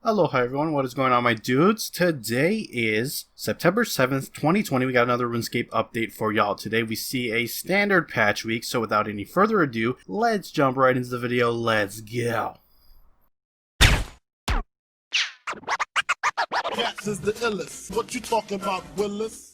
Aloha everyone, what is going on my dudes? Today is September 7th, 2020. We got another RuneScape update for y'all. Today we see a standard patch week, so without any further ado, let's jump right into the video. Let's go. Cats is the illest. What you talking about, Willis?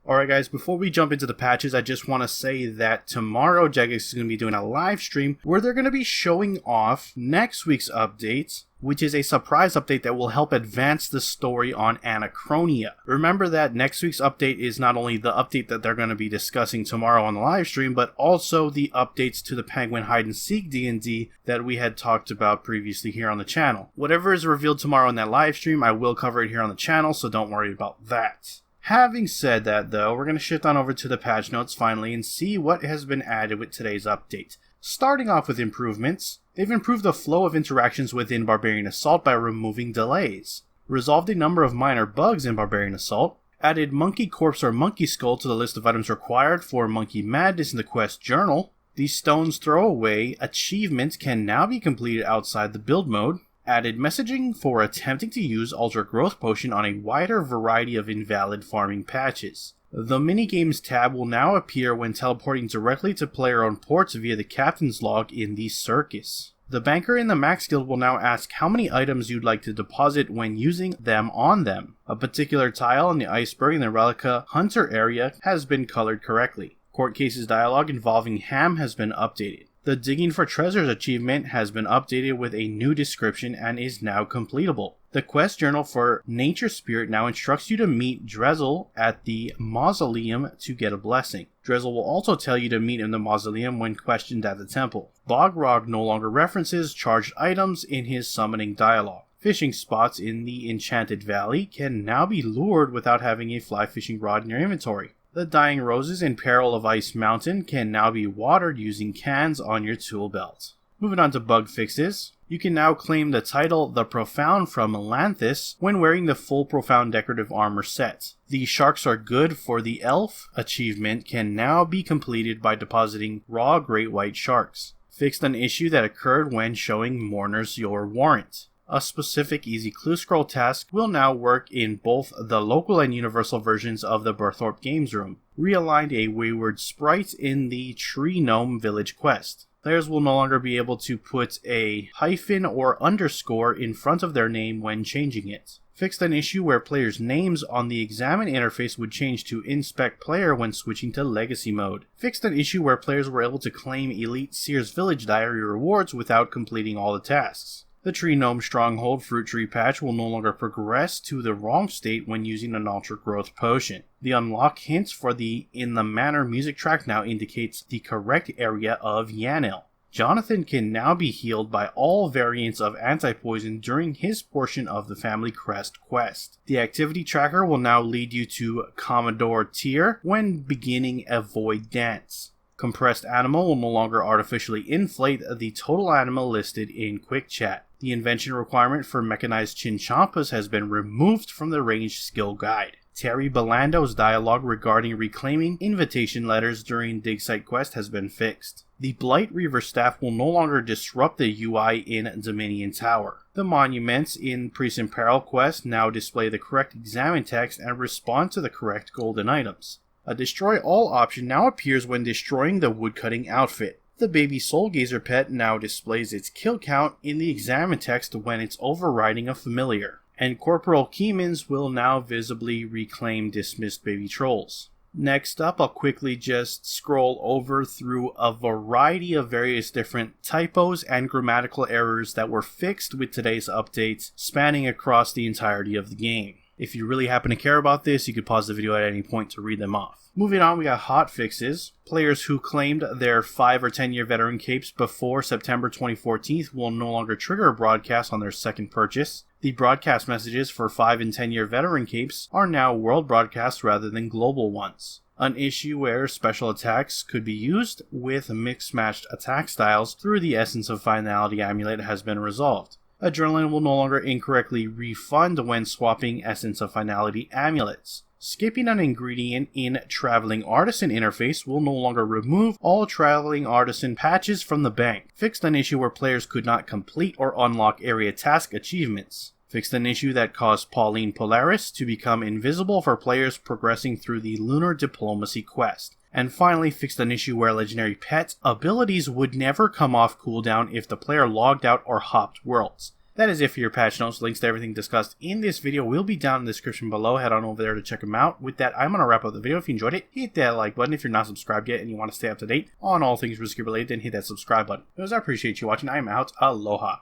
Alright guys, before we jump into the patches, I just want to say that tomorrow Jagex is going to be doing a live stream where they're going to be showing off next week's update, which is a surprise update that will help advance the story on Anachronia. Remember that next week's update is not only the update that they're going to be discussing tomorrow on the live stream, but also the updates to the Penguin Hide and Seek D&D that we had talked about previously here on the channel. Whatever is revealed tomorrow in that live stream, I will cover it here on the channel, so don't worry about that. Having said that though, we're going to shift on over to the patch notes finally and see what has been added with today's update. Starting off with improvements, they've improved the flow of interactions within Barbarian Assault by removing delays, resolved a number of minor bugs in Barbarian Assault, added Monkey Corpse or Monkey Skull to the list of items required for Monkey Madness in the quest journal. The Stone's Throwaway achievement can now be completed outside the build mode, added messaging for attempting to use Ultra Growth Potion on a wider variety of invalid farming patches. The Minigames tab will now appear when teleporting directly to player-owned ports via the Captain's Log in the Circus. The Banker in the Max Guild will now ask how many items you'd like to deposit when using them on them. A particular tile in the Iceberg in the Relica Hunter area has been colored correctly. Court Cases dialogue involving Ham has been updated. The Digging for Treasures achievement has been updated with a new description and is now completable. The quest journal for Nature Spirit now instructs you to meet Drezel at the Mausoleum to get a blessing. Drezel will also tell you to meet in the Mausoleum when questioned at the temple. Bogrog no longer references charged items in his summoning dialogue. Fishing spots in the Enchanted Valley can now be lured without having a fly fishing rod in your inventory. The Dying Roses in Peril of Ice Mountain can now be watered using cans on your tool belt. Moving on to bug fixes, you can now claim the title The Profound from Lanthus when wearing the full Profound decorative armor set. The Sharks Are Good for the Elf achievement can now be completed by depositing raw great white sharks. Fixed an issue that occurred when showing mourners your warrant. A specific easy clue scroll task will now work in both the local and universal versions of the Berthorpe Games Room. Realigned a wayward sprite in the Tree Gnome Village quest. Players will no longer be able to put a hyphen or underscore in front of their name when changing it. Fixed an issue where players' names on the Examine interface would change to Inspect Player when switching to Legacy mode. Fixed an issue where players were able to claim Elite Seer's Village Diary rewards without completing all the tasks. The Tree Gnome Stronghold Fruit Tree patch will no longer progress to the wrong state when using an Ultra Growth Potion. The unlock hint for the In the Manor music track now indicates the correct area of Yanil. Jonathan can now be healed by all variants of anti-poison during his portion of the Family Crest quest. The activity tracker will now lead you to Commodore Tier when beginning a Void Dance. Compressed Animal will no longer artificially inflate the total animal listed in Quick Chat. The invention requirement for mechanized Chinchampas has been removed from the ranged skill guide. Terry Belando's dialogue regarding reclaiming invitation letters during Dig Site quest has been fixed. The Blight Reaver staff will no longer disrupt the UI in Dominion Tower. The monuments in Priest in Peril quest now display the correct examine text and respond to the correct golden items. A Destroy All option now appears when destroying the woodcutting outfit. The Baby Soul Gazer pet now displays its kill count in the examine text when it's overriding a familiar. And Corporal Keemans will now visibly reclaim dismissed baby trolls. Next up, I'll quickly just scroll over through a variety of various different typos and grammatical errors that were fixed with today's updates, spanning across the entirety of the game. If you really happen to care about this, you could pause the video at any point to read them off. Moving on, we got hot fixes. Players who claimed their 5 or 10 year veteran capes before September 2014 will no longer trigger a broadcast on their second purchase. The broadcast messages for 5 and 10 year veteran capes are now world broadcasts rather than global ones. An issue where special attacks could be used with mixed-matched attack styles through the Essence of Finality amulet has been resolved. Adrenaline will no longer incorrectly refund when swapping Essence of Finality amulets. Skipping an ingredient in Traveling Artisan interface will no longer remove all Traveling Artisan patches from the bank. Fixed an issue where players could not complete or unlock area task achievements. Fixed an issue that caused Pauline Polaris to become invisible for players progressing through the Lunar Diplomacy quest. And finally, fixed an issue where legendary pet abilities would never come off cooldown if the player logged out or hopped worlds. That is it for your patch notes. Links to everything discussed in this video will be down in the description below. Head on over there to check them out. With that, I'm going to wrap up the video. If you enjoyed it, hit that like button. If you're not subscribed yet and you want to stay up to date on all things RuneScape related, then hit that subscribe button. Because I appreciate you watching. I am out. Aloha.